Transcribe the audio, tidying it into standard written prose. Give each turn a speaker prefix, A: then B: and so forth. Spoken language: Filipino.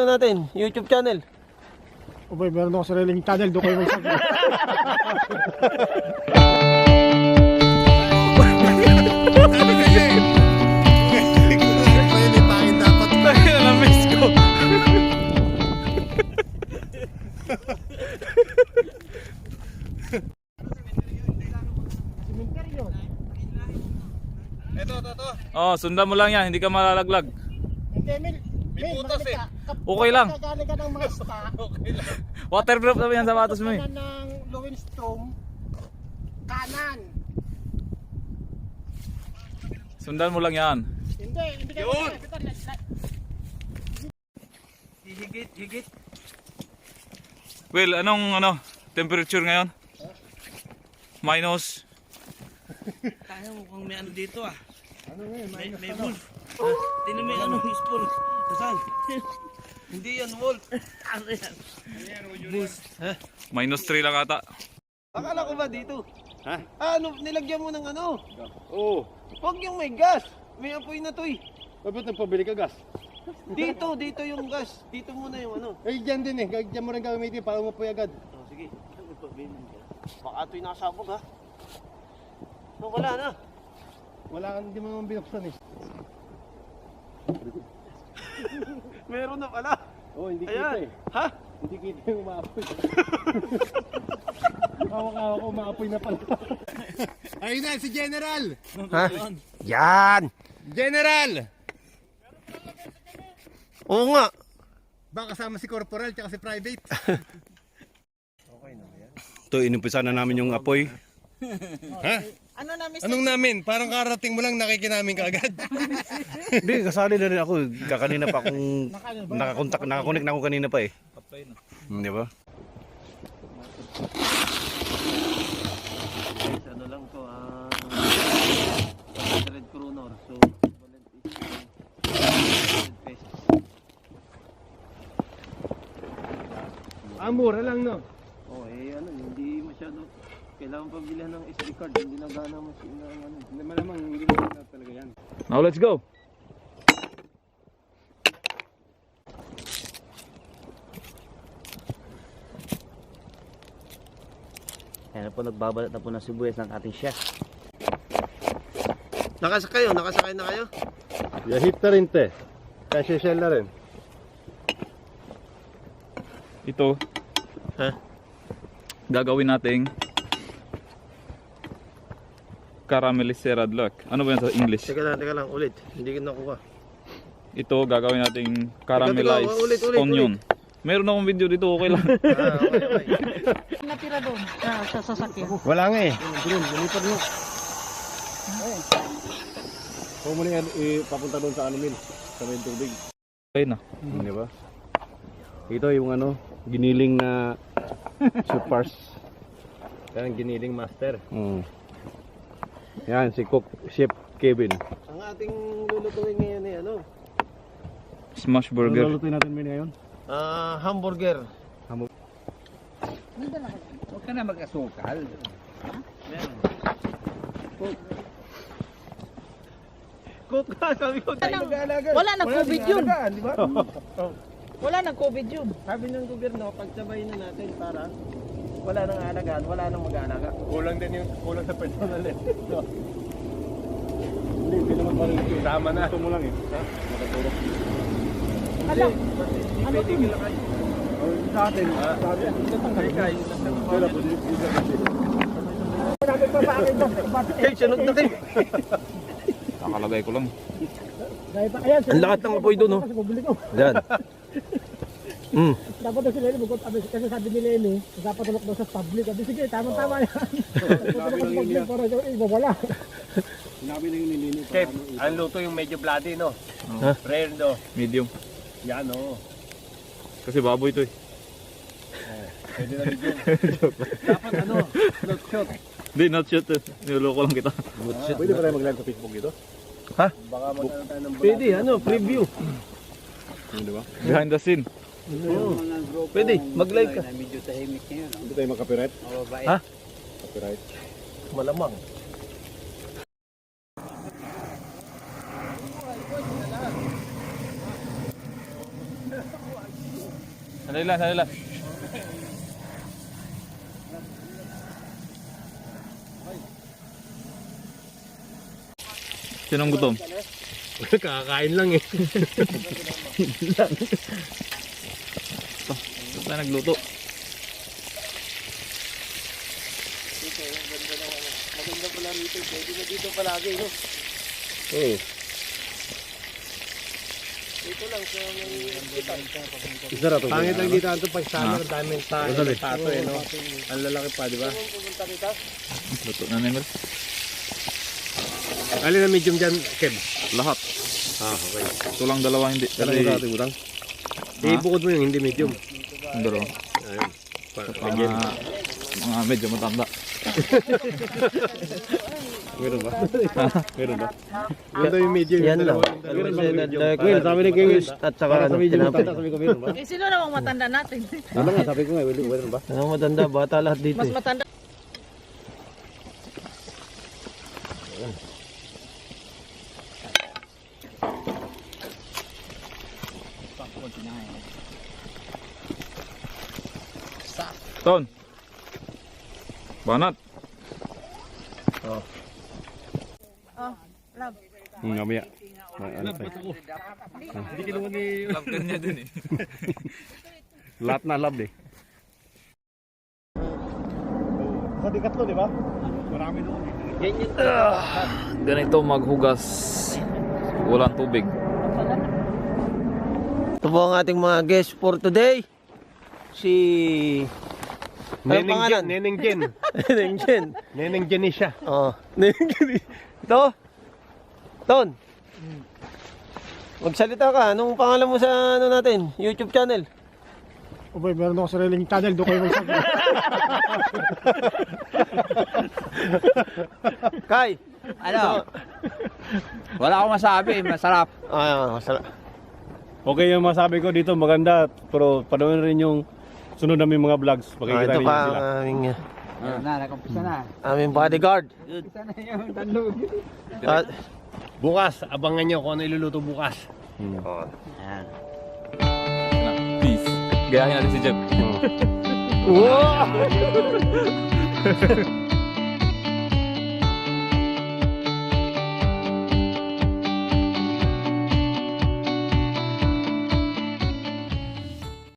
A: natin, YouTube channel.
B: O boy, meron ako sariling channel, doon kayo magsabi.
C: Sabi kayo eh. May pangin dapat.
A: Na-miss ko.
C: Ito.
D: Oh, sundan mo lang yan, hindi ka malalaglag.
B: Hindi,
C: May butas eh.
D: Okay lang.
B: Kagaling ka ng mga stock.
C: Okay lang.
D: Waterproof naman yan sa sapatos mo eh.
B: Kanan ng Lowenstrom. Kanan.
D: Sundan mo lang yan.
B: Hindi ka.
C: Yun!
A: Higit.
D: Well, anong temperature ngayon? Minus.
A: Tayo mukhang may ano dito ah.
B: Ano ngayon?
A: May wolf. Tingnan mo yung ano, spoon. Saan? Hindi yan wolf. Ano yan? Boost.
D: Minus 3 lang ata.
A: Akala ko ba dito?
C: Ha?
A: Ano, nilagyan mo ng ano?
C: Oo.
A: Huwag yung may gas. May apoy na to eh.
C: Ba't nagpabili ka gas?
A: Dito yung gas. Dito muna yung ano.
C: Eh, dyan din eh. Dyan mo rin gagamitin para umapoy agad.
A: Oh, sige. Baka ito'y nasabog ha. No, wala na.
C: Wala, hindi mo naman binuksan eh.
A: Meron na pala.
C: Oo, hindi
A: Ayan.
C: kita eh.
A: Ha?
C: Hindi kita yung umaapoy. Hawak-hawak ko, umaapoy na pala. Ayun na, si General!
A: Ha? Yan!
C: General!
A: Oo nga.
C: Baka kasama si Corporal tsaka si Private.
E: Ito, inumpisa na namin yung apoy.
C: Ha? Anong namin? Parang karating mo lang nakikinamin ka agad.
E: Hindi, kasali na rin ako. Kakanina pa akong nakakonect na ako kanina pa eh. Di ba?
A: Ano lang to, 100 kronor. So, equivalent is 100 pesos.
C: Mura lang no?
A: Oh, ano, hindi masyado. Kailangan pabilihan ng SD card. Hindi na gana mas ano.
C: Hindi malamang, hindi naman talaga yan.
D: Now let's go.
F: Ayan po, nagbabalat na po ng sibuyas ng ating chef.
A: Nakasakay na kayo?
C: Yahit na rin te. Kasi shell na rin.
D: Ito.
A: Ha?
D: Gagawin nating caramelized luck. Ano ba yan sa English?
A: Teka lang, ulit. Hindi ko nakuha.
D: Ito gagawin nating caramelized
A: ulit.
D: onion. Meron akong video dito, okay lang.
A: Okay.
G: Natira doon sa sasakyan.
C: Wala nga eh.
A: Lumipad mo.
C: Kung mo na papunta doon sa anumin. Sa may tubig.
D: Okay na.
E: Di ba? Ito yung giniling na supers.
C: Yan, giniling master.
E: Yan, si Cook Chef Kevin.
A: Ang ating lulutuin ngayon ay ano?
D: Smash burger.
E: Lulutuin natin ngayon.
A: Hamburger.
C: Huwag ka na mag-asukal.
A: Cook ka, sabi ko.
G: Wala nang COVID yun.
A: Di ba?
G: Wala nang COVID yun.
A: Sabi ng gobyerno, pagsabay na natin para wala nang alagaan, wala nang mag-aalaga.
C: Kulang sa personal eh. Hindi naman parang tama na. Ito mo lang eh. Ha? Nakatulog.
G: Alam,
A: Ano to?
C: Sa atin. Sa atin. Wala po dito.
A: Hey, sunod na kayo.
D: Nakalagay ko lang.
A: Ang lahat ng apoy doon, oh. Yan.
B: Dapat daw si Lele, kasi sabi ni Lele, dapat tulok daw sa public. Sabi, sige, tama-tama yan. Dapat tulok sa public para wala.
C: Sinabi na yung nilini.
F: Chef, ang luto yung medyo bloody, no?
D: Ha?
F: Rare, no?
D: Medium.
F: Yan, no?
D: Kasi baboy ito eh.
F: Pwede na rin yun. Dapat ano, not shot.
D: Hindi, not shot eh. Niloloko lang kita.
C: Pwede ba tayo mag-live sa Facebook dito?
F: Baka magkaroon tayo ng
A: Pwede, ano, preview.
C: Di ba?
D: Behind the scene.
A: Pwede, mag-live ka.
F: Medyo tahimik ngayon.
C: Hindi tayo mag-copyright?
F: O, babae.
A: Ha?
C: Copyright.
A: Malamang.
D: Sandali lang, sandali lang. Sinong gutom?
C: Kakakain lang eh.
D: Ito tayo nagluto.
A: Maganda pala rito. Pwede na dito palagi, no?
C: Oo.
A: Dito lang sa may
C: Sarap to.
F: Pangit lang dito ito pag summer, ang daming tato eh, no? Ang lalaki pa, di ba?
A: pumunta rito.
D: Luto na namin.
C: Alin na medium dyan, Kev?
D: Lahat.
C: Ah, okay.
D: Ito lang dalawa hindi.
C: Kailan mo sa ating utang? Ibukod mo yung hindi medium.
D: Yung dalawa.
C: Ayun.
D: Mga medyo matanda.
C: Meron ba? Meron ba? Meron daw yung medium.
F: Yan lang.
C: Meron ba yung medium?
F: Will, sabi ni King Will, at saka
C: Para sa medium
F: tinapay.
C: matanda, sabi ko meron ba?
G: Eh, sino namang matanda natin?
C: Ano nga, sabi ko nga, meron ba?
F: Ano matanda, bata lahat dito
G: Mas
F: eh.
G: matanda.
D: Ton. Banat.
G: Oh, love.
C: Mamaya. Ano pa? Hindi kinuha ni...
D: Love ka niya din eh.
C: Lahat na love eh. Sa Decathlon, di ba? Marami doon.
D: Ganito maghugas. Walang tubig.
F: Ito po ang ating mga guest for today. Si... Anong pangalan?
C: Neneng Jen.
F: Neneng Jen.
C: Neneng Jenisha.
F: Oh, Neneng Jen. Ito. Ton. Magsalita ka. Anong pangalan mo sa ano natin? YouTube channel?
B: O boy, meron ako sariling channel, doon kayo magsabi.
F: Kai.
A: Ano? Wala akong masabi. Masarap.
F: Masarap.
C: Okay yung masabi ko dito, maganda. Pero panoorin rin yung sunod namin mga vlogs. Makikita
F: Ito
C: ninyo
F: pa
C: sila.
F: ang aming,
A: Nakampisa na.
F: aming bodyguard.
A: Kumpisa na yung tandog.
F: At,
C: Bukas, abangan nyo kung ano iluluto bukas.
D: Peace. Gayahin natin si Jeff.
F: wow!